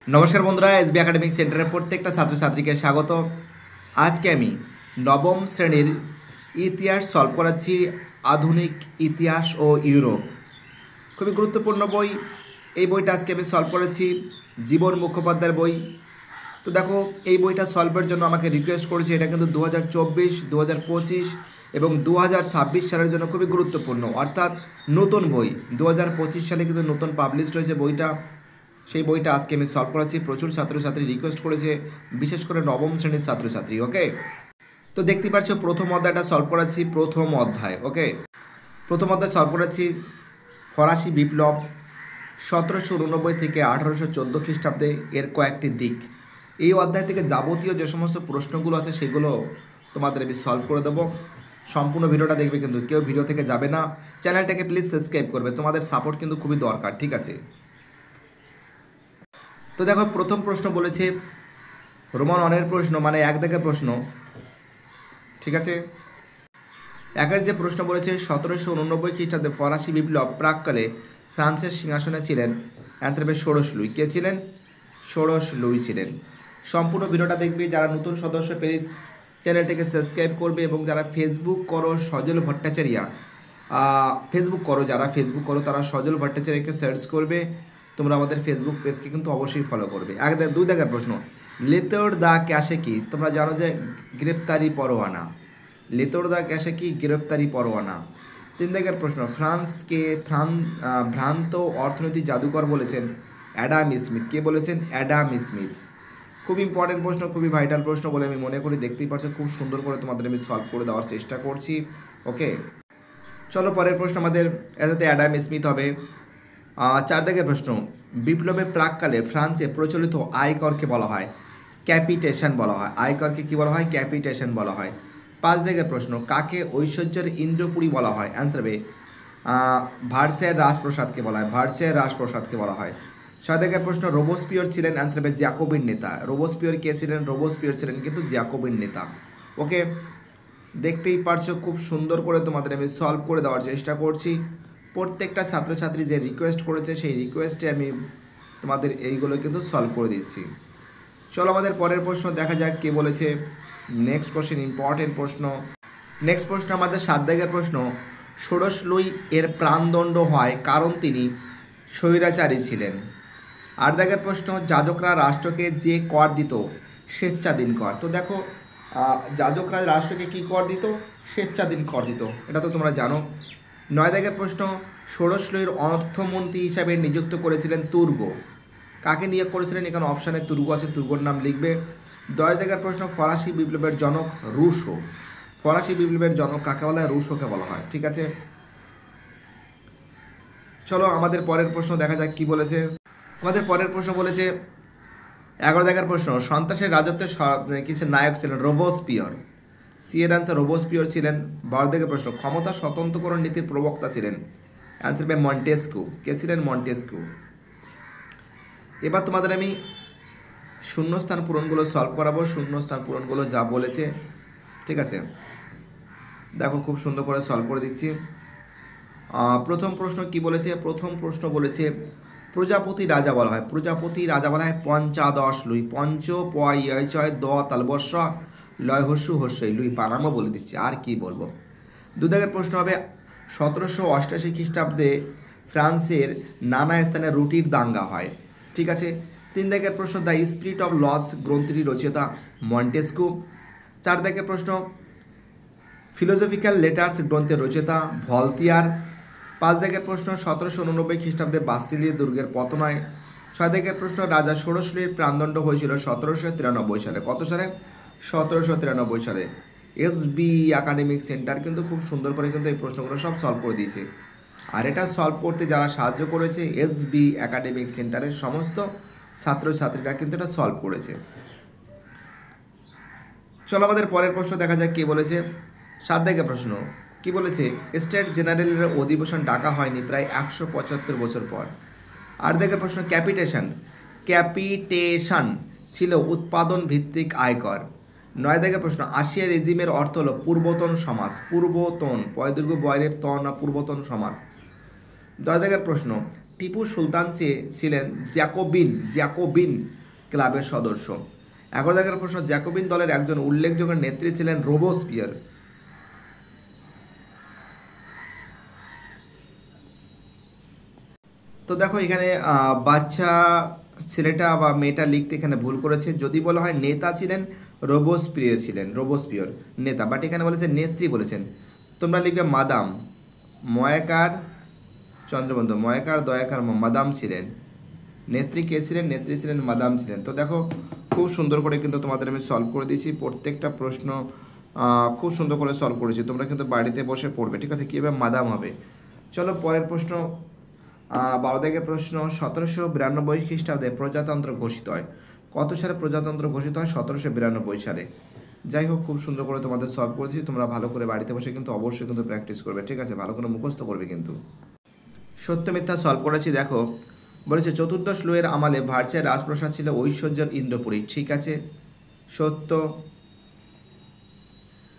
নমস্কার বন্ধুরা, SB academic সেন্টারের প্রত্যেকটা ছাত্রছাত্রীকে স্বাগত। আজকে আমি নবম শ্রেণীর ইতিহাস সলভ করাচ্ছি, আধুনিক ইতিহাস ও ইউরোপ। খুবই গুরুত্বপূর্ণ বই। এই বইটা আজকে আমি সলভ করেছি, জীবন মুখোপাধ্যায়ের বই। তো দেখো, এই বইটা সলভের জন্য আমাকে রিকোয়েস্ট করেছে। এটা কিন্তু 2024, 2025 এবং 2026 সালের জন্য খুবই গুরুত্বপূর্ণ, অর্থাৎ নতুন বই। 2025 সালে কিন্তু নতুন পাবলিশড হয়েছে বইটা। সেই বইটা আজকে আমি সলভ করাচ্ছি। প্রচুর ছাত্রছাত্রী রিকোয়েস্ট করেছে, বিশেষ করে নবম শ্রেণীর ছাত্রছাত্রী। ওকে, তো দেখতে পাচ্ছ প্রথম অধ্যায়টা সলভ করাচ্ছি। প্রথম অধ্যায়, ওকে, প্রথম অধ্যায় সলভ করাচ্ছি। ফরাসি বিপ্লব 1789 থেকে 1814 খ্রিস্টাব্দে, এর কয়েকটি দিক। এই অধ্যায় থেকে যাবতীয় যে সমস্ত প্রশ্নগুলো আছে সেগুলো তোমাদের আমি সলভ করে দেবো। সম্পূর্ণ ভিডিওটা দেখবে, কিন্তু কেউ ভিডিও থেকে যাবে না। চ্যানেলটাকে প্লিজ সাবস্ক্রাইব করবে, তোমাদের সাপোর্ট কিন্তু খুবই দরকার, ঠিক আছে? তো দেখো, প্রথম প্রশ্ন বলেছে রোমান অনের প্রশ্ন, মানে এক দাগের প্রশ্ন, ঠিক আছে? একের যে প্রশ্ন বলেছে 1789 খ্রিস্টাব্দে ফরাসি বিপ্লব প্রাককালে ফ্রান্সের সিংহাসনে ছিলেন, অ্যান্সার হবে ষোড়শ লুই। কে ছিলেন? ষোড়শ লুই ছিলেন। সম্পূর্ণ ভিডিওটা দেখবে। যারা নতুন সদস্য প্লিজ চ্যানেলটিকে সাবস্ক্রাইব করবে, এবং যারা ফেসবুক করো সজল ভট্টাচার্য, ফেসবুক করো, যারা ফেসবুক করো তারা সজল ভট্টাচার্যকে সার্চ করবে। তোমরা আমাদের ফেসবুক পেজকে কিন্তু অবশ্যই ফলো করবে। দুই দাগের প্রশ্ন, লেতর দা ক্যাশে কি? তোমরা জানো যে গ্রেপ্তারি পরোয়ানা। লেতর দা ক্যাশে কি? গ্রেপ্তারি পরোয়ানা। তিন দাগের প্রশ্ন, ফ্রান্সকে ভ্রান্ত অর্থনৈতিক জাদুকর বলেছেন অ্যাডাম স্মিথ। কে বলেছেন? Adam Smith. খুব ইম্পর্টেন্ট প্রশ্ন, খুবই ভাইটাল প্রশ্ন বলে আমি মনে করি। দেখতেই পাচ্ছ খুব সুন্দর করে তোমাদের আমি সলভ করে দেওয়ার চেষ্টা করছি। ওকে, চলো পরের প্রশ্ন আমাদের এটাতে অ্যাডাম স্মিথ হবে। চার দাগের প্রশ্ন, বিপ্লবের প্রাককালে ফ্রান্সে প্রচলিত আয়করকে বলা হয় ক্যাপিটেশন বলা হয়। আয়করকে কি বলা হয়? ক্যাপিটেশন বলা হয়। পাঁচ দাগের প্রশ্ন, কাকে ঐশ্বর্যের ইন্দ্রপুরী বলা হয়? অ্যান্সার হবে ভার্সাইয়ের রাজপ্রসাদকে বলা হয়। ভার্সাইয়ের রাজপ্রসাদকে বলা হয়। ছয় দাগের প্রশ্ন, রোবোস্পিয়র ছিলেন, অ্যান্সার হবে জ্যাকোবিন নেতা। রোবোস্পিয়র কে ছিলেন? রোবোস্পিয়র ছিলেন কিন্তু জ্যাকোবিন নেতা। ওকে, দেখতেই পারছো খুব সুন্দর করে তোমাদের আমি সলভ করে দেওয়ার চেষ্টা করছি। প্রত্যেকটা ছাত্রছাত্রী যে রিকোয়েস্ট করেছে সেই রিকোয়েস্টে আমি তোমাদের এইগুলো কিন্তু সলভ করে দিচ্ছি। চলো আমাদের পরের প্রশ্ন দেখা যাক কে বলেছে। নেক্সট কোশ্চেন, ইম্পর্টেন্ট প্রশ্ন। নেক্সট প্রশ্ন আমাদের সাত দাগের প্রশ্ন, ষোড়শ লুই এর প্রাণদণ্ড হয় কারণ তিনি স্বৈরাচারী ছিলেন। আট দাগের প্রশ্ন, যাজকরা রাষ্ট্রকে যে কর দিত স্বেচ্ছাধীন কর। তো দেখো, যাজকরা রাষ্ট্রকে কি কর দিত? স্বেচ্ছাধীন কর দিত, এটা তো তোমরা জানো। নয় দাগের প্রশ্ন, ষোড়শ লুইয়ের অর্থমন্ত্রী হিসাবে নিযুক্ত করেছিলেন তুর্গ। কাকে নিয়োগ করেছিলেন? এখানে অপশানে তুর্গ আছে, তুর্গর নাম লিখবে। 10 দাগের প্রশ্ন, ফরাসি বিপ্লবের জনক রুশো। ফরাসি বিপ্লবের জনক কাকে বলা হয়? রুশোকে বলা হয়, ঠিক আছে? চলো আমাদের পরের প্রশ্ন দেখা যাক কি বলেছে। আমাদের পরের প্রশ্ন বলেছে 11 দাগের প্রশ্ন, সন্ত্রাসের রাজত্বের কিছু নায়ক ছিলেন রোবোস্পিয়র। সি এর অ্যান্সার রোবোস্পিয়র ছিলেন। 12 দাগের প্রশ্ন, ক্ষমতা স্বতন্ত্রকরণ নীতির প্রবক্তা ছিলেন, অ্যান্সার হবে মন্টেস্কু। কে ছিলেন? মন্টেস্কু। এবার তোমাদের আমি শূন্যস্থান পূরণগুলো সলভ করাবো। শূন্যস্থান পূরণগুলো যা বলেছে, ঠিক আছে? দেখো খুব সুন্দর করে সলভ করে দিচ্ছি। প্রথম প্রশ্ন কি বলেছে? প্রথম প্রশ্ন বলেছে প্রজাপতি রাজা বলা হয়। প্রজাপতি রাজা বলা হয় পঞ্চাদশ লুই। পঞ্চ পয় ছয় দ তালবর্ষ লয় হস্যু হস্যই লুই পারামো বলে দিচ্ছি, আর কি বলবো। দু দাগের প্রশ্ন হবে 1788 খ্রিস্টাব্দে ফ্রান্সের নানা স্থানে রুটির দাঙ্গা হয়, ঠিক আছে? 3 দাগের প্রশ্ন, দ্য স্পিরিট অফ লস গ্রন্থটি রচয়িতা মন্টেস্কু। 4 দাগের প্রশ্ন, ফিলোসফিক্যাল লেটার্স গ্রন্থের রচয়িতা ভলতিয়ার। 5 দাগের প্রশ্ন, 1789 খ্রিস্টাব্দে বাসিলি দুর্গের পতন হয়। 6 দাগের প্রশ্ন, রাজা ষোড়শ লুইয়ের প্রাণদণ্ড হয়েছিল 1793 সালে। কত সালে? 1793 সালে। এসবি একাডেমিক সেন্টার কিন্তু খুব সুন্দর করে কিন্তু এই প্রশ্নগুলো সব সলভ করে দিয়েছে। আর এটা সলভ করতে যারা সাহায্য করেছে, এসবি একাডেমিক সেন্টারের সমস্ত ছাত্রছাত্রীরা কিন্তু এটা সলভ করেছে। চলো আমাদের পরের প্রশ্ন দেখা যাক কে বলেছে। 7 দাগের প্রশ্ন কি বলেছে? স্টেট জেনারেলের অধিবেশন ডাকা হয়নি প্রায় 175 বছর পর। 8 দাগের প্রশ্ন, ক্যাপিটেশন ছিল উৎপাদন ভিত্তিক আয়কর। 9 দাগের প্রশ্ন, আশিয়া রেজিমের অর্থ হলো পূর্বতন সমাজ। পূর্বতন, পয়দুর্গ বয়রের তন না পূর্বতন সমাজ। 10 দাগের প্রশ্ন, টিপু সুলতান ছিলেন জ্যাকোবিন ক্লাবের সদস্য। 11 দাগের প্রশ্ন, জ্যাকোবিন দলের একজন উল্লেখযোগ্য নেত্রী ছিলেন রোবোস্পিয়ার। তো দেখো এখানে বাচ্চা ছেলেটা বা মেয়েটা লিখতে এখানে ভুল করেছে। যদি বলা হয় নেতা ছিলেন, রোবোস্পিয়র নেতা, বাট এখানে বলেছে নেত্রী বলেছেন। তোমরা লিখবে মাদাম, ময়াকার চন্দ্রবন্ধু, ময়াকার দয়াকার মাদাম ছিলেন। নেত্রী কে ছিলেন? নেত্রী ছিলেন মাদাম ছিলেন। তো দেখো খুব সুন্দর করে কিন্তু তোমাদের আমি সলভ করে দিয়েছি, প্রত্যেকটা প্রশ্ন খুব সুন্দর করে সলভ করেছি। তোমরা কিন্তু বাড়িতে বসে পড়বে, ঠিক আছে, কীভাবে মাদাম হবে। চলো পরের প্রশ্ন, 12 দাগের প্রশ্ন, 1792 খ্রিস্টাব্দে প্রজাতন্ত্র ঘোষিত হয়। কত সালে প্রজাতন্ত্র ঘোষিত হয়? 1792 সালে। যাই হোক, খুব সুন্দর করে তোমাদের সলভ করেছি। তোমরা ভালো করে বাড়িতে বসে কিন্তু অবশ্যই কিন্তু প্র্যাকটিস করবে, ঠিক আছে, ভালো করে মুখস্থ করবে কিন্তু। সত্য মিথ্যা সলভ করেছি। দেখো বলেছে চতুর্দশ লুইয়ের আমলে ভার্সাই রাজপ্রাসাদ ছিল ঐশ্বর্যের ইন্দ্রপুরী, ঠিক আছে, সত্য।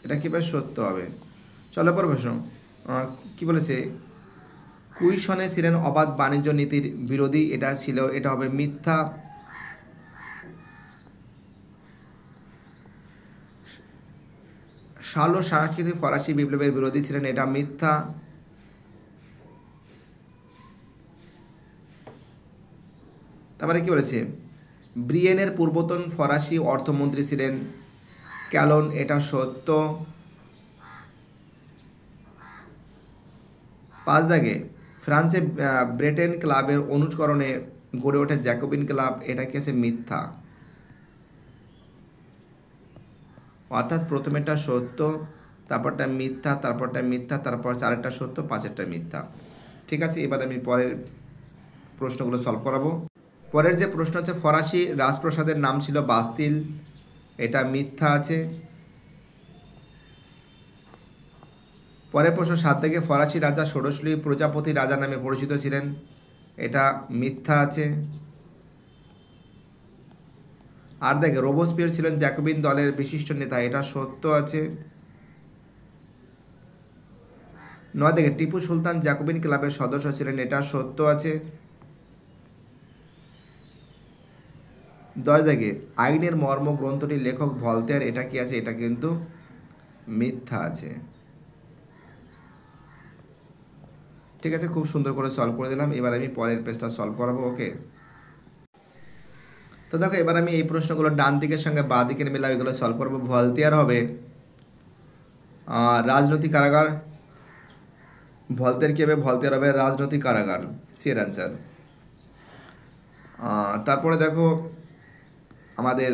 এটা কীভাবে সত্য হবে? চলো পর প্রশ্ন, কি বলেছে? কুইশনে ছিলেন অবাধ বাণিজ্য নীতির বিরোধী, এটা হবে মিথ্যা। শালো সাংস্কৃতিক ফরাসি বিপ্লবের বিরোধী ছিলেন, এটা মিথ্যা। তারপরে কি বলেছে? ব্রিয়েনের পূর্বতন ফরাসি অর্থমন্ত্রী ছিলেন ক্যালন, এটা সত্য। 5 দাগে ফ্রান্সে ব্রিটেন ক্লাবের অনুকরণে গড়ে ওঠে জ্যাকোবিন ক্লাব, এটা কি আছে? মিথ্যা। অর্থাৎ প্রথমেরটা সত্য, তারপরটা মিথ্যা, তারপরটা মিথ্যা, তারপর চারেরটা সত্য, পাঁচেরটা মিথ্যা, ঠিক আছে। এবার আমি পরের প্রশ্নগুলো সলভ করাবো। পরের যে প্রশ্ন হচ্ছে, ফরাসি রাজপ্রাসাদের নাম ছিল বাস্তিল, এটা মিথ্যা আছে। পরের প্রশ্ন 7 থেকে, ফরাসি রাজা ষোড়শ লুই প্রজাপতি রাজা নামে পরিচিত ছিলেন, এটা মিথ্যা আছে। 8 দেখে রোবোস্পিয়ার ছিলেন জ্যাকোবিন দলের বিশিষ্ট নেতা, এটা সত্য আছে। 9 দেখে টিপু সুলতান জ্যাকোবিন ক্লাবের সদস্য ছিলেন, এটা সত্য আছে। 10 দেখে আইনের মর্ম গ্রন্থটির লেখক ভলতেয়ার, এটা কি আছে? এটা কিন্তু মিথ্যা আছে, ঠিক আছে। খুব সুন্দর করে সলভ করে দিলাম। এবার আমি পরের পেজটা সলভ করাবো, ওকে। তো দেখো এবার আমি এই প্রশ্নগুলো ডান দিকের সঙ্গে বাঁ দিকের মিলা এগুলো সলভ করবো। ভলতেয়ার হবে রাজনৈতিক কারাগার, ভলতেয়ার কী হবে? ভলতেয়ার হবে রাজনৈতিক কারাগার, সিয়ের অ্যান্সার। তারপরে দেখো আমাদের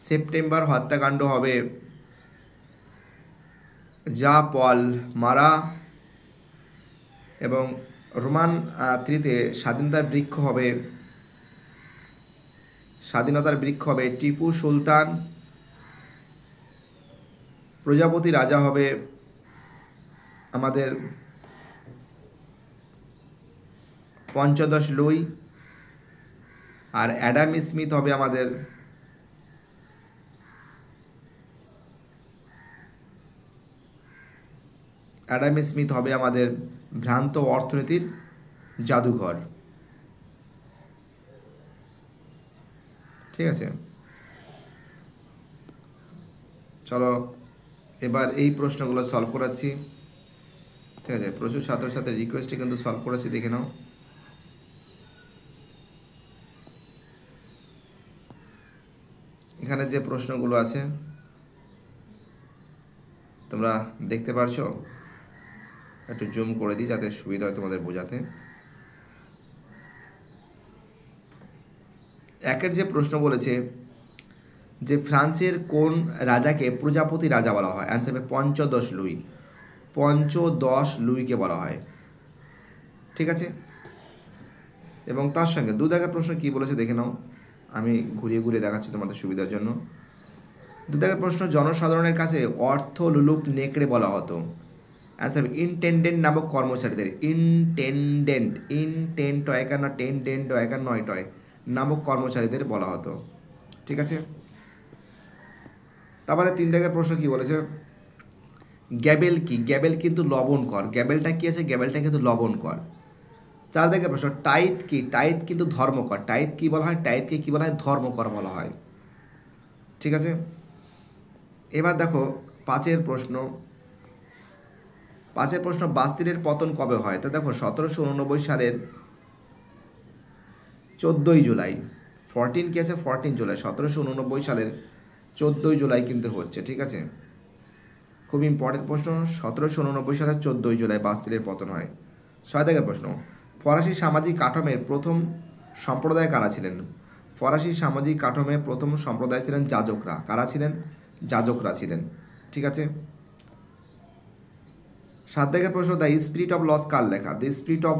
সেপ্টেম্বর হত্যাকাণ্ড হবে যা পল মারা, এবং রোমান 3-তে স্বাধীনতার বৃক্ষ হবে টিপু সুলতান। প্রজাপতি রাজা হবে আমাদের 15 লুই, আর অ্যাডাম স্মিথ হবে আমাদের ভ্রান্ত অর্থনীতির জাদুঘর, ঠিক আছে। চলো এবার এই প্রশ্নগুলো সলভ করাচ্ছি, ঠিক আছে। প্রচুর ছাত্রছাত্রীর রিকোয়েস্টে কিন্তু সলভ করেছি, দেখে নাও। এখানে যে প্রশ্নগুলো আছে তোমরা দেখতে পারছো, একটু জুম করে দিই যাতে সুবিধা হয় তোমাদের বোঝাতে। একের যে প্রশ্ন বলেছে যে ফ্রান্সের কোন রাজাকে প্রজাপতি রাজা বলা হয়? অ্যান্সার হবে 15 লুই, 15 লুইকে বলা হয়, ঠিক আছে। এবং তার সঙ্গে 2 দাগের প্রশ্ন কি বলেছে দেখে নাও, আমি ঘুরিয়ে ঘুরিয়ে দেখাচ্ছি তোমাদের সুবিধার জন্য। 2 দাগের প্রশ্ন, জনসাধারণের কাছে অর্থ লুলুপ নেকড়ে বলা হতো। অ্যান্সার ইনটেন্ডেন্ট নামক কর্মচারীদের, ইনটেন্ট টয়কার না টেন্ডেন্ট টয়কার নয় টয় নামক কর্মচারীদের বলা হতো, ঠিক আছে। তারপরে 3 দাগের প্রশ্ন কি বলেছে? গ্যাবেল কি? গ্যাবেল কিন্তু লবণ কর। গ্যাবেলটা কি আছে? গ্যাবেলটা কিন্তু লবণ কর। 4 দাগের প্রশ্ন, টাইথ কি? টাইথ কিন্তু ধর্মকর। টাইথ কি বলা হয়? টাইথকে কি বলা হয়? ধর্মকর বলা হয়। ঠিক আছে, এবার দেখো 5 প্রশ্ন। 5 প্রশ্ন, বাস্তিলের পতন কবে হয়? তা দেখো 1789 সালের 14ই জুলাই। 14 কি আছে? 14 জুলাই। 1789 সালের 14ই জুলাই কিন্তু হচ্ছে। ঠিক আছে, খুব ইম্পর্টেন্ট প্রশ্ন। 1789 সালের 14ই জুলাই বাস্তিলের পতন হয়। 6 দাগের প্রশ্ন, ফরাসি সামাজিক কাঠামোর প্রথম সম্প্রদায় কারা ছিলেন? ফরাসি সামাজিক কাঠামোর প্রথম সম্প্রদায় ছিলেন যাজকরা। কারা ছিলেন? যাজকরা ছিলেন। ঠিক আছে, 7 দাগের প্রশ্ন, দ্য স্পিরিট অফ লস কার লেখা? দ্য স্পিরিট অফ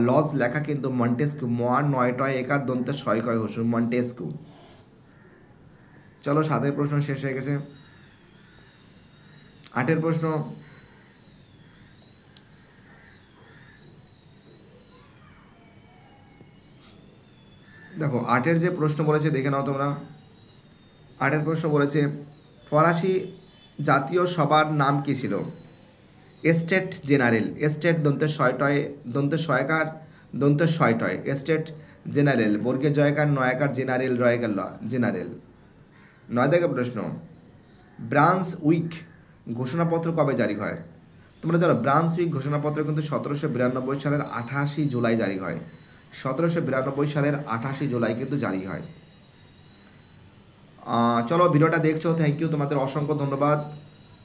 লস লেখা কিন্তু মন্টেস্কিউ। মহান 9 একার দন্তে শয়কয় হসুর, মন্টেস্কিউ। চলো 7 প্রশ্ন শেষ হয়ে গেছে। 8 প্রশ্ন, দেখো 8 যে প্রশ্ন বলেছে দেখে নাও তোমরা। 8 প্রশ্ন বলেছে, ফরাসি জাতীয় সভার নাম কি ছিল? State general. স্টেট দন্তে শয়টয়, দন্তে শয়কার, দন্তে শয়টয়, স্টেট জেনারেল। বর্গে জয়কার, নয়াকার, জেনারেল, রয়কার, জেনারেল। 9 দাগের প্রশ্ন, ব্রান্স উইক ঘোষণাপত্র কবে জারি হয়? তোমরা জানো ব্রান্স উইক ঘোষণাপত্র কিন্তু 1792 সালের 28 জুলাই জারি হয়। 1792 সালের 28 জুলাই কিন্তু জারি হয়। চলো, ভিডিওটা দেখছো, থ্যাংক ইউ, তোমাদের অসংখ্য ধন্যবাদ।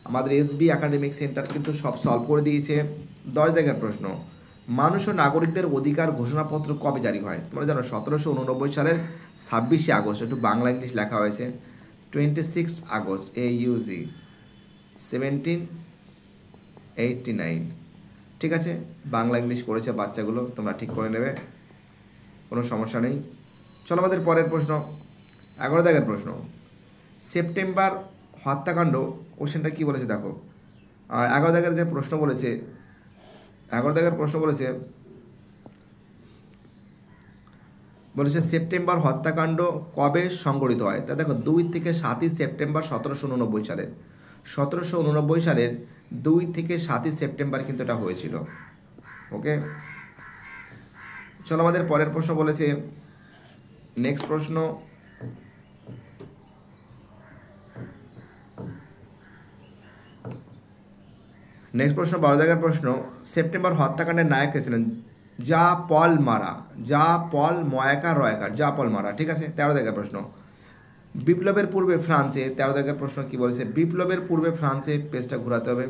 আমাদের এসবি একাডেমিক সেন্টার কিন্তু সব সলভ করে দিয়েছে। 10 দাগের প্রশ্ন, মানুষ ও নাগরিকদের অধিকার ঘোষণাপত্র কবে জারি হয়? তোমরা জানো 1789 সালের 26শে আগস্ট। একটু বাংলা ইংলিশ লেখা হয়েছে, 26 আগস্ট, AUG 1789। ঠিক আছে, বাংলা ইংলিশ করেছে বাচ্চাগুলো, তোমরা ঠিক করে নেবে, কোনো সমস্যা নেই। চলো আমাদের পরের প্রশ্ন, 11 দাগের প্রশ্ন, সেপ্টেম্বর হত্যাকাণ্ড কোশ্চেনটা কী বলেছে দেখো। 11 দাগের যে প্রশ্ন বলেছে, 11 দাগের প্রশ্ন বলেছে সেপ্টেম্বর হত্যাকাণ্ড কবে সংঘটিত হয়? তা দেখো 2 থেকে 7ই সেপ্টেম্বর 1789 সালের। 1789 সালের 2 থেকে 7ই সেপ্টেম্বর কিন্তু এটা হয়েছিল। ওকে, চলো আমাদের পরের প্রশ্ন বলেছে, নেক্সট প্রশ্ন, নেক্সট প্রশ্ন 12 দাগের প্রশ্ন, সেপ্টেম্বর হত্যাকাণ্ডের নায়ক কে ছিলেন? যা পল মারা, যা পল ময়াকার রয়াকার, যা পল মারা। ঠিক আছে, 13 দাগের প্রশ্ন, বিপ্লবের পূর্বে ফ্রান্সে, 13 দাগের প্রশ্ন কি বলেছে? বিপ্লবের পূর্বে ফ্রান্সে, পেজটা ঘোরাতে হবে,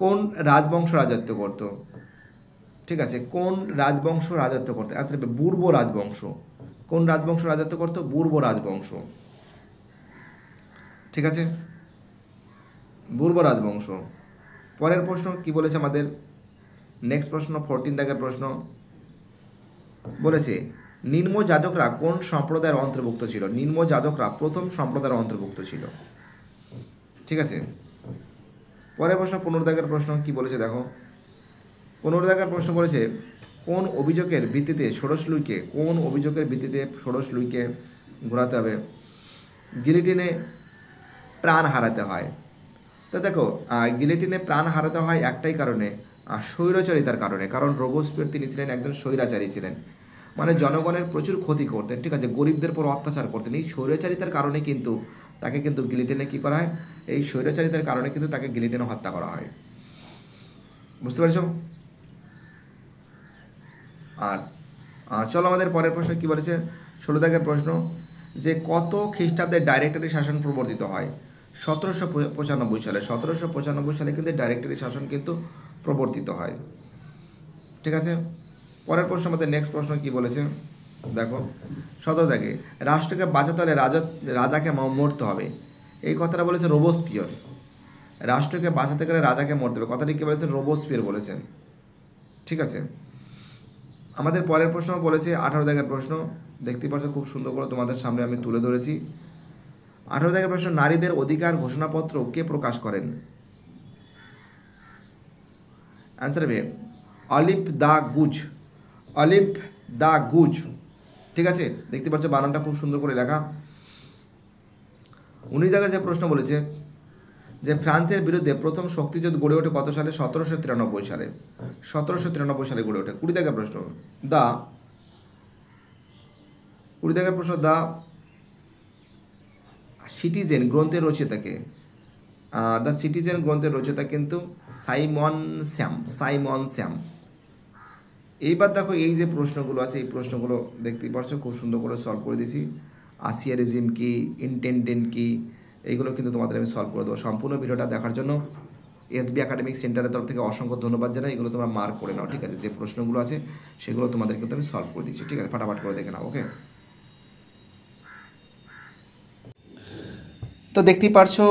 কোন রাজবংশ রাজত্ব করত? ঠিক আছে, কোন রাজবংশ রাজত্ব করতো? আচ্ছা, বুর্ব রাজবংশ। কোন রাজবংশ রাজত্ব করতো? বুর্ব রাজবংশ। ঠিক আছে, বুর্ব রাজবংশ। পরের প্রশ্ন কি বলেছে আমাদের? নেক্সট প্রশ্ন 14 দাগের প্রশ্ন বলেছে, নিম্ন যাজকরা কোন সম্প্রদায়ের অন্তর্ভুক্ত ছিল? নিম্ন যাজকরা প্রথম সম্প্রদায়ের অন্তর্ভুক্ত ছিল। ঠিক আছে, পরের প্রশ্ন 15 দাগের প্রশ্ন কি বলেছে দেখো। 15 দাগের প্রশ্ন বলেছে, কোন অভিযোগের ভিত্তিতে ষোড়শ লুইকে, কোন অভিযোগের ভিত্তিতে ষোড়শ লুইকে ঘোরাতে হবে? গিলিটিনে প্রাণ হারাতে হয়। তো দেখো গিলিটিনে প্রাণ হারাতে হয় একটাই কারণে, স্বৈরাচারিতার কারণে। কারণ রোবোস্পিয়ার তিনি ছিলেন একজন স্বৈরাচারী ছিলেন, মানে জনগণের প্রচুর ক্ষতি করতেন। ঠিক আছে, গরিবদের উপর অত্যাচার করতেন। এই স্বৈরাচারিতার কারণে কিন্তু তাকে কিন্তু গিলিটিনে কী করা হয়? এই স্বৈরাচারিতার কারণে কিন্তু তাকে গিলিটিনে হত্যা করা হয়। বুঝতে পেরেছ? আর চলো আমাদের পরের প্রশ্ন কি বলেছে, 16 দাগের প্রশ্ন, যে কত খ্রিস্টাব্দে ডাইরেক্টরি শাসন প্রবর্তিত হয়? 1795 সালে। 1795 সালে কিন্তু ডাইরেক্টরি শাসন কিন্তু প্রবর্তিত হয়। ঠিক আছে, পরের প্রশ্ন আমাদের নেক্সট প্রশ্ন কি বলেছে দেখো। 17 দাগে, রাষ্ট্রকে বাঁচাতে হলে রাজাকে মরতে হবে, এই কথাটা বলেছে রোবোস্পিয়ার। রাষ্ট্রকে বাঁচাতে গেলে রাজাকে মরতে হবে, কথাটি কি বলেছেন? রোবোস্পিয়ার বলেছেন। ঠিক আছে, আমাদের পরের প্রশ্ন বলেছে 18 দাগের প্রশ্ন, দেখতে পাচ্ছ খুব সুন্দর করে তোমাদের সামনে আমি তুলে ধরেছি। 18 দাগের প্রশ্ন, নারীদের অধিকার ঘোষণাপত্র কে প্রকাশ করেন? অ্যান্সার হবে অলিম্প দা গুজ, অলিম্প দা গুজ। ঠিক আছে, দেখতে পাচ্ছ বানানটা খুব সুন্দর করে লেখা। 19 দাগের যে প্রশ্ন বলেছে, যে ফ্রান্সের বিরুদ্ধে প্রথম শক্তিযুদ্ধ গড়ে ওঠে কত সালে? 1793 সালে। 1793 সালে গড়ে ওঠে। 20 দাগের প্রশ্ন, দা 20 দাগের প্রশ্ন, দা সিটিজেন গ্রন্থের রচয়িতাকে? দ্য সিটিজেন গ্রন্থের রচয়িতা কিন্তু সাইমন স্যাম। এইবার দেখো এই যে প্রশ্নগুলো আছে, এই প্রশ্নগুলো দেখতেই পারছো, খুব সুন্দর করে সলভ করে দিয়েছি। আসিয়ারিজম কি, ইন্টেন্ডেন্ট কি, এইগুলো কিন্তু তোমাদের আমি সলভ করে দেবো। সম্পূর্ণ ভিডিওটা দেখার জন্য এসবি একাডেমিক সেন্টারের তরফ থেকে অসংখ্য ধন্যবাদ জানাই। এগুলো তোমরা মার্ক করে নাও, ঠিক আছে? যে প্রশ্নগুলো আছে সেগুলো তোমাদের কিন্তু আমি সলভ করে দিচ্ছি, ঠিক আছে? ফাটাফাট করে দেখে নাও, ওকে? তো দেখতেই পারছো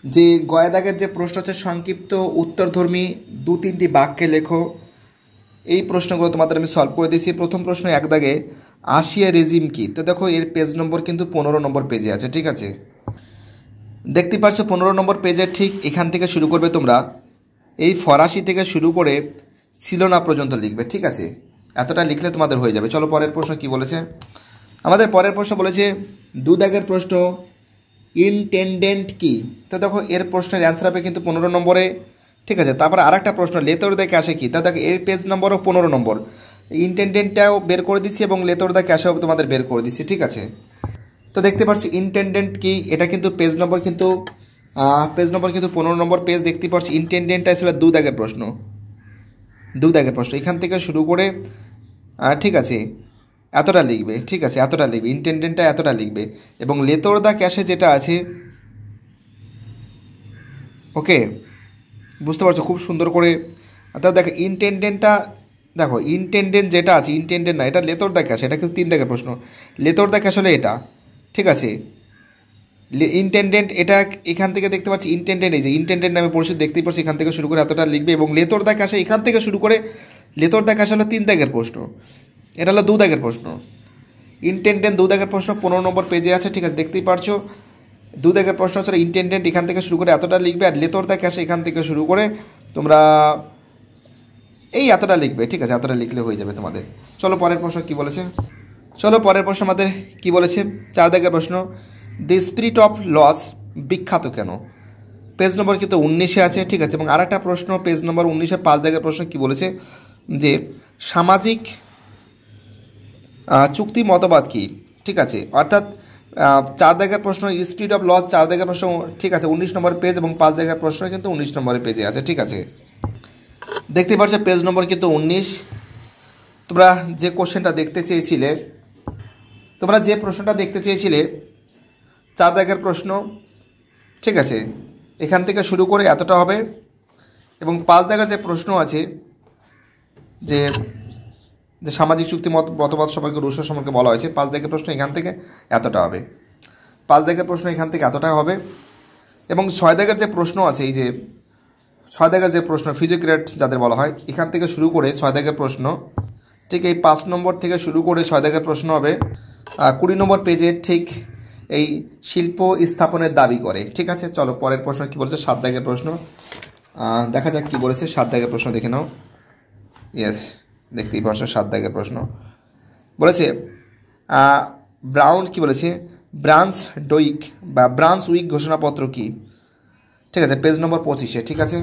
যে গয়াদাগের যে প্রশ্ন হচ্ছে সংক্ষিপ্ত উত্তরধর্মী 2-3টি বাক্যে লেখো। এই প্রশ্নগুলো তোমাদের আমি সলভ করে দিয়েছি। প্রথম প্রশ্ন 1 দাগে আসিয়া রেজিম কি? তো দেখো এর পেজ নম্বর কিন্তু 15 নম্বর পেজে আছে, ঠিক আছে? দেখতে পাচ্ছ 15 নম্বর পেজে ঠিক এখান থেকে শুরু করবে তোমরা। এই ফরাসি থেকে শুরু করে ছিল না পর্যন্ত লিখবে, ঠিক আছে? এতটা লিখলে তোমাদের হয়ে যাবে। চলো পরের প্রশ্ন কি বলেছে। আমাদের পরের প্রশ্ন বলেছে 2 দাগের প্রশ্ন, ইনটেন্ডেন্ট কি? তো দেখো এর প্রশ্নের অ্যান্সার হবে কিন্তু 15 নম্বরে, ঠিক আছে? তারপরে আরেকটা প্রশ্ন, লেতর দা ক্যাশে কি? তা দেখো এর পেজ নম্বরও 15 নম্বর। ইনটেন্ডেন্টটাও বের করে দিচ্ছি এবং লেতর দা ক্যাশেও তোমাদের বের করে দিচ্ছি, ঠিক আছে? তো দেখতে পাচ্ছ ইনটেন্ডেন্ট কি, এটা কিন্তু পেজ নম্বর কিন্তু 15 নম্বর পেজ। দেখতে পাচ্ছ ইনটেন্ডেন্টটা ছিল 2 দাগের প্রশ্ন, 2 দাগের প্রশ্ন। এখান থেকে শুরু করে ঠিক আছে এতটা লিখবে, ঠিক আছে? এতটা লিখবে, ইনটেন্ডেন্টটা এতটা লিখবে। এবং লেতর দা ক্যাশে যেটা আছে, ওকে, বুঝতে পারছো খুব সুন্দর করে। অর্থাৎ দেখো ইনটেন্ডেন্টটা, দেখো ইনটেন্ডেন্ট যেটা আছে, ইনটেন্ডেন্ট না, এটা লেতর দা ক্যাশ, এটা কিন্তু 3 দাগের প্রশ্ন। লেতর দা ক্যাশ হলে এটা, ঠিক আছে? ইনটেন্ডেন্ট এটা এখান থেকে দেখতে পাচ্ছি ইনটেন্ডেন্ট, এই যে ইনটেন্ডেন্ট নামে পরিচিত, দেখতেই পাচ্ছি এখান থেকে শুরু করে এতটা লিখবে। এবং লেতর দা ক্যাশে এখান থেকে শুরু করে, লেতর দা ক্যাশ হলো 3 দাগের প্রশ্ন, এটা হলো 2 দাগের প্রশ্ন। ইনটেন্ডেন্ট 2 দাগের প্রশ্ন 15 নম্বর পেজে আছে, ঠিক আছে? দেখতেই পারছো 2 দাগের প্রশ্ন হচ্ছে ইনটেন্ডেন্ট এখান থেকে শুরু করে এতটা লিখবে, আর লেতর দা ক্যাশে এখান থেকে শুরু করে তোমরা এই এতটা লিখবে, ঠিক আছে? এতটা লিখলে হয়ে যাবে তোমাদের। চলো পরের প্রশ্ন কি বলেছে। চলো পরের প্রশ্ন আমাদের কি বলেছে। 4 দাগের প্রশ্ন, দি স্পিরিট অফ লস বিখ্যাত কেন? পেজ নম্বর কিন্তু 19-এ আছে, ঠিক আছে? এবং আরেকটা প্রশ্ন পেজ নম্বর 19-এ 5 দাগের প্রশ্ন কি বলেছে যে সামাজিক চুক্তি মতবাদ কি, ঠিক আছে? অর্থাৎ 4 দাগের প্রশ্ন স্পিরিট অফ লস, 4 দাগের প্রশ্ন, ঠিক আছে? 19 নম্বর পেজ এবং 5 দাগের প্রশ্ন কিন্তু 19 নম্বরের পেজে আছে, ঠিক আছে? দেখতে পাচ্ছ পেজ নম্বর কিন্তু 19। তোমরা যে কোশ্চেনটা দেখতে চেয়েছিলে, তোমরা যে প্রশ্নটা দেখতে চেয়েছিলে 4 দাগের প্রশ্ন, ঠিক আছে? এখান থেকে শুরু করে এতটা হবে। এবং 5 দাগের যে প্রশ্ন আছে যে যে সামাজিক চুক্তি মতবাদ সম্পর্কে রুশো সম্পর্কে বলা হয়েছে, 5 দাগের প্রশ্ন এখান থেকে এতটা হবে। 5 দাগের প্রশ্ন এখান থেকে এতটা হবে। এবং 6 দাগের যে প্রশ্ন আছে, এই যে 6 দাগের যে প্রশ্ন ফিজিওক্রেট যাদের বলা হয়, এখান থেকে শুরু করে 6 দাগের প্রশ্ন, ঠিক এই 5 নম্বর থেকে শুরু করে 6 দাগের প্রশ্ন হবে 20 নম্বর পেজে, ঠিক এই শিল্প স্থাপনের দাবি করে, ঠিক আছে? চলো পরের প্রশ্ন কি বলেছে। 7 দাগের প্রশ্ন দেখা যাক কি বলেছে। 7 দাগের প্রশ্ন দেখে নাও। ইয়েস, দেখতেই পারছো 7 দাগের প্রশ্ন বলেছে ব্রাউন কি বলেছে, ব্রান্স ডুইক বা ব্রান্স উইক ঘোষণাপত্র কি, ঠিক আছে? পেজ নম্বর 25-এ, ঠিক আছে?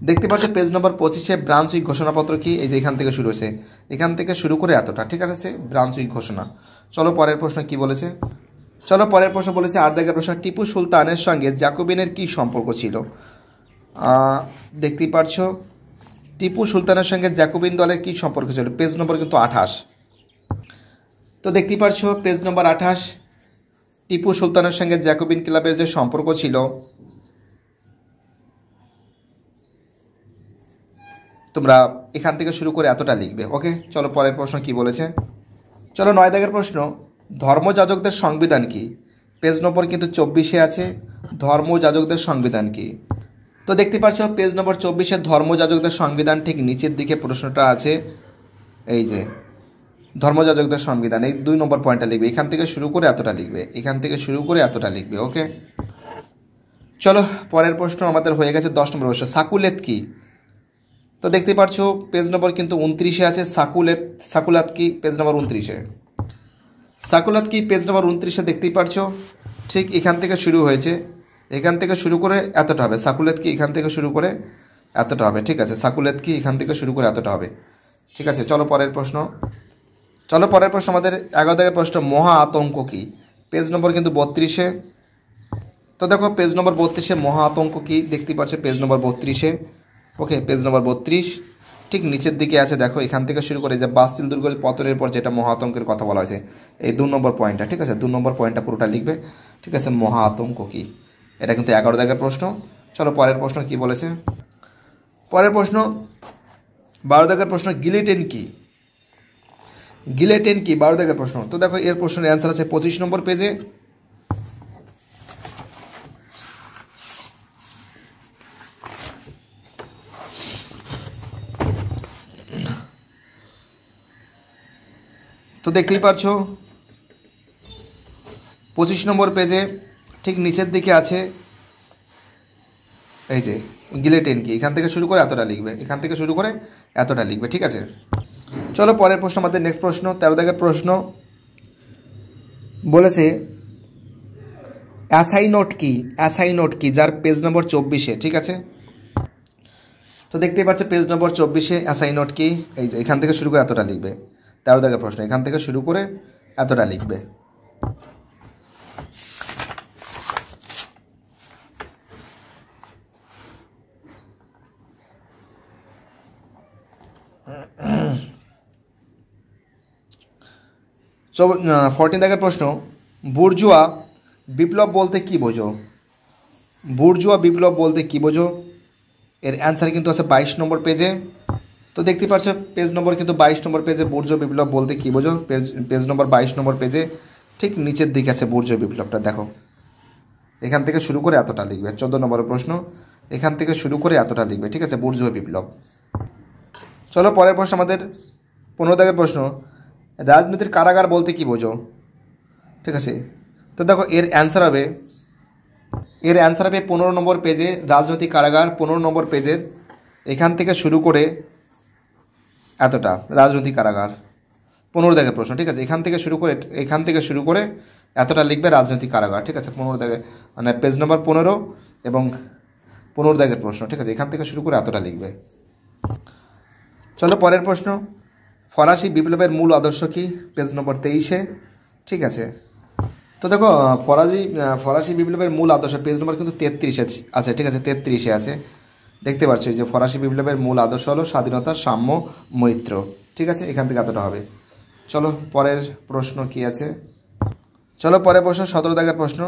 দেখতে পাচ্ছ পেজ নম্বর 25-এ ব্রান্স উইক ঘোষণাপত্র কি, এই যে এখান থেকে শুরু হয়েছে, এখান থেকে শুরু করে এতটা, ঠিক আছে? ব্রান্স উইক ঘোষণা। চলো পরের প্রশ্ন কি বলেছে। চলো পরের প্রশ্ন বলেছে 8 দাগের প্রশ্ন, টিপু সুলতানের সঙ্গে জ্যাকোবিনের কি সম্পর্ক ছিল? দেখতেই পারছো টিপু সুলতানের সঙ্গে জ্যাকোবিন দলের কি সম্পর্ক ছিল, পেজ নম্বর কিন্তু 28। তো দেখতেই পারছো পেজ নম্বর 28, টিপু সুলতানের সঙ্গে জ্যাকোবিন ক্লাবের যে সম্পর্ক ছিল, তোমরা এখান থেকে শুরু করে এতটা লিখবে, ওকে? চলো পরের প্রশ্ন কি বলেছে। চলো 9 দাগের প্রশ্ন, ধর্মযাজকদের সংবিধান কি? পেজ নম্বর কিন্তু 24-এ আছে, ধর্মযাজকদের সংবিধান কি? তো দেখতে পাচ্ছ পেজ নম্বর 24-এ ধর্মযাজকদের সংবিধান, ঠিক নিচের দিকে প্রশ্নটা আছে, এই যে ধর্মযাজকদের সংবিধান, এই 2 নম্বর পয়েন্টটা লিখবে, এখান থেকে শুরু করে এতটা লিখবে, এখান থেকে শুরু করে এতটা লিখবে, ওকে? চলো পরের প্রশ্ন আমাদের হয়ে গেছে 10 নম্বর প্রশ্ন, সাকুলেত কি? তো দেখতে পাচ্ছ পেজ নম্বর কিন্তু 29-এ আছে, সাকুলাত কি, পেজ নম্বর 29-এ। সাকুলাত কি পেজ নম্বর 29-এ দেখতেই পাচ্ছ, ঠিক এখান থেকে শুরু হয়েছে, এখান থেকে শুরু করে এতটা হবে, সাকুলেত কি এখান থেকে শুরু করে এতটা হবে, ঠিক আছে, সাকুলেত কি এখান থেকে শুরু করে এতটা হবে, ঠিক আছে। চলো পরের প্রশ্ন আমাদের 11 দাগের প্রশ্ন, মহা আতঙ্ক কি? পেজ নম্বর কিন্তু 32-এ। তো দেখো পেজ নম্বর 32-এ মহা আতঙ্ক কি দেখতে পাচ্ছ, পেজ নম্বর 32-এ। ওকে, পেজ নম্বর 32 ঠিক নিচের দিকে আছে, দেখো এখান থেকে শুরু করে যে বাস্তিল দুর্গের পতনের পর যেটা মহা আতঙ্কের কথা বলা হয়েছে, এই 2 নম্বর পয়েন্টটা, ঠিক আছে, 2 নম্বর পয়েন্টটা পুরোটা লিখবে, ঠিক আছে। মহা আতঙ্ক কি, এটা কিন্তু 11 দাগের প্রশ্ন। চলো পরের প্রশ্ন কি বলেছে, পরের প্রশ্ন 12 দাগের প্রশ্ন, গিলেটিন কি? গিলেটিন কি 12 দাগের প্রশ্ন। তো দেখো এর প্রশ্নের অ্যান্সার আছে 25 নম্বর পেজে। তো দেখতেই পারছো 25 নম্বর পেজে ঠিক নিচের দিকে আছে এই যে গিলেটিন কি, এখান থেকে শুরু করে এতটা লিখবে, এখান থেকে শুরু করে এতটা লিখবে, ঠিক আছে। চলো পরের প্রশ্ন, আমাদের নেক্সট প্রশ্ন 13 দাগের প্রশ্ন বলেছে অ্যাসাইনোট কি? অ্যাসাইনোট কি, যার পেজ নম্বর 24-এ, ঠিক আছে। তো দেখতেই পাচ্ছ পেজ নম্বর 24-এ অ্যাসাইনোট কি, এই যে এখান থেকে শুরু করে এতটা লিখবে, 13 দাগের প্রশ্ন, এখান থেকে শুরু করে এতটা লিখবে। তো 14 দাগের প্রশ্ন, বুর্জুয়া বিপ্লব বলতে কি বোঝো? বুর্জুয়া বিপ্লব বলতে কি বোঝো? এর অ্যান্সার কিন্তু আছে 22 নম্বর পেজে। তো দেখতে পাচ্ছ পেজ নম্বর কিন্তু 22 নম্বর পেজে, বুর্জুয়া বিপ্লব বলতে কি বোঝো, পেজ নম্বর 22 নম্বর পেজে ঠিক নিচের দিকে আছে বুর্জুয়া বিপ্লবটা, দেখো এখান থেকে শুরু করে এতটা লিখবে। 14 নম্বরের প্রশ্ন, এখান থেকে শুরু করে এতটা লিখবে, ঠিক আছে, বুর্জুয়া বিপ্লব। চলো পরের প্রশ্ন আমাদের 15 দাগের প্রশ্ন, রাজনীতির কারাগার বলতে কি বোঝো? ঠিক আছে, তো দেখো এর অ্যান্সার হবে 15 নম্বর পেজে, রাজনৈতিক কারাগার 15 নম্বর পেজের এখান থেকে শুরু করে এতটা, রাজনৈতিক কারাগার 15 দাগের প্রশ্ন, ঠিক আছে, এখান থেকে শুরু করে এতটা লিখবে রাজনৈতিক কারাগার, ঠিক আছে, 15 দাগে মানে পেজ নম্বর 15 এবং 15 দাগের প্রশ্ন, ঠিক আছে, এখান থেকে শুরু করে এতটা লিখবে। চলো পরের প্রশ্ন, ফরাসি বিপ্লবের মূল আদর্শ কি? পেজ নম্বর 23-এ, ঠিক আছে। তো দেখো ফরাসি বিপ্লবের মূল আদর্শ পেজ নম্বর কিন্তু 33 আছে, ঠিক আছে, 33-এ আছে, দেখতে পাচ্ছ যে ফরাসি বিপ্লবের মূল আদর্শ হলো স্বাধীনতা, সাম্য, মৈত্র, ঠিক আছে, এখান থেকে এতটা হবে। চলো পরের প্রশ্ন কি আছে, চলো পরের প্রশ্ন 17 দাগের প্রশ্ন,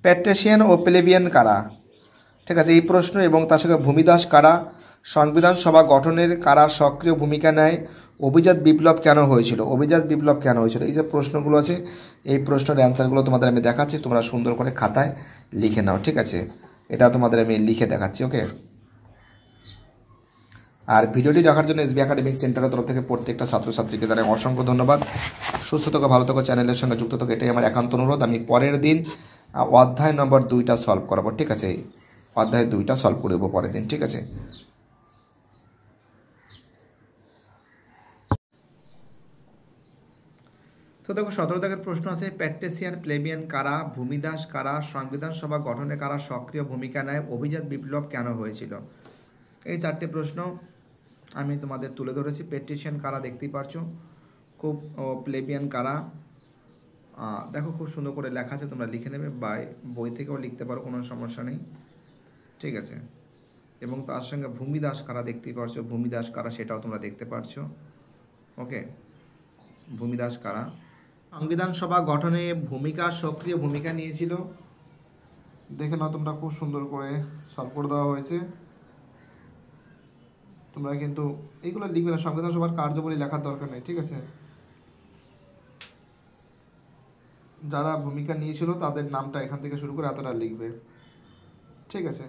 প্যাট্রিশিয়ান ও প্লেবিয়ান কারা? ঠিক আছে, এই প্রশ্ন এবং তার সঙ্গে ভূমিদাস কারা, সংবিধান সভা গঠনের কারা সক্রিয় ভূমিকা নেয়, অভিজাত বিপ্লব কেন হয়েছিল, এই যে প্রশ্নগুলো আছে এই প্রশ্নের অ্যান্সারগুলো তোমাদের আমি দেখাচ্ছি, তোমরা সুন্দর করে খাতায় লিখে নাও, ঠিক আছে, এটা তোমাদের আমি লিখে দেখাচ্ছি। ওকে, আর ভিডিওটি দেখার জন্য এসবি একাডেমিক সেন্টারের তরফ থেকে প্রত্যেকটা ছাত্রছাত্রীকে জানাই অসংখ্য ধন্যবাদ। সুস্থ থাকো, ভালো থাকো, চ্যানেলের সঙ্গে যুক্ত থাকো, এটাই আমার একান্ত অনুরোধ। আমি পরের দিন অধ্যায় নম্বর 2টা সলভ করাবো, ঠিক আছে, অধ্যায় 2টা সলভ করে দেবো পরের দিন, ঠিক আছে। তো দেখো 17 দাগের প্রশ্ন আছে, প্যাট্রিশিয়ান প্লেবিয়ান কারা, ভূমিদাস কারা, সংবিধান সভা গঠনে কারা সক্রিয় ভূমিকা নেয়, অভিজাত বিপ্লব কেন হয়েছিল। এই 4টে প্রশ্ন আমি তোমাদের তুলে ধরেছি। প্যাট্রিশিয়ান কারা দেখতেই পারছো, খুব প্লেবিয়ান কারা দেখো খুব সুন্দর করে লেখা আছে, তোমরা লিখে নেবে, বা বই থেকেও লিখতে পারো, কোনো সমস্যা নেই, ঠিক আছে। এবং তার সঙ্গে ভূমিদাস কারা দেখতেই পারছো, ভূমিদাস কারা সেটাও তোমরা দেখতে পারছো। ওকে, ভূমিদাস কারা সংবিধান সভা গঠনে সক্রিয় ভূমিকা নিয়েছিল, দেখে নাও তোমরা, খুব সুন্দর করে সলভ করে দেওয়া হয়েছে। তোমরা কিন্তু এইগুলো লিখবে না, সংবিধান সভার কার্যাবলী লেখার দরকার নেই, ঠিক আছে, যারা ভূমিকা নিয়েছিল তাদের নামটা এখান থেকে শুরু করে এতটা লিখবে, ঠিক আছে।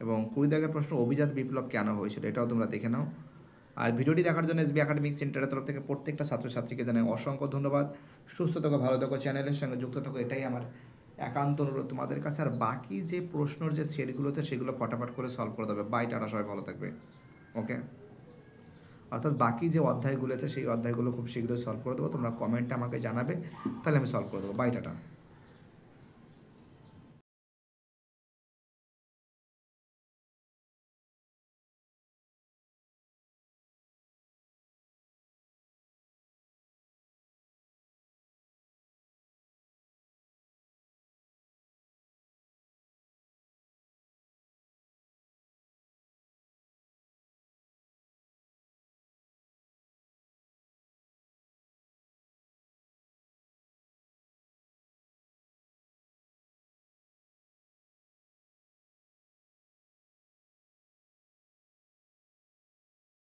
এবং 20 দাগের প্রশ্ন, অভিজাত বিপ্লব কেন হয়েছিল, এটাও তোমরা দেখে নাও। আর ভিডিওটি দেখার জন্য এসবি একাডেমিক সেন্টারের তরফ থেকে প্রত্যেকটা ছাত্রছাত্রীকে জানাই অসংখ্য ধন্যবাদ। সুস্থ থাকো, ভালো থাকো, চ্যানেলের সঙ্গে যুক্ত থাকো, এটাই আমার একান্ত অনুরোধ তোমাদের কাছে। আর বাকি যে প্রশ্নর যে সেটগুলোতে সেগুলো ফটাফট করে সলভ করে দেবে। বাই, টাটা, সবাই ভালো থাকবে। ওকে, অর্থাৎ বাকি যে অধ্যায়গুলো আছে সেই অধ্যায়গুলো খুব শীঘ্রই সলভ করে দেবো, তোমরা কমেন্টে আমাকে জানাবে, তাহলে আমি সলভ করে দেবো। Bye, tata.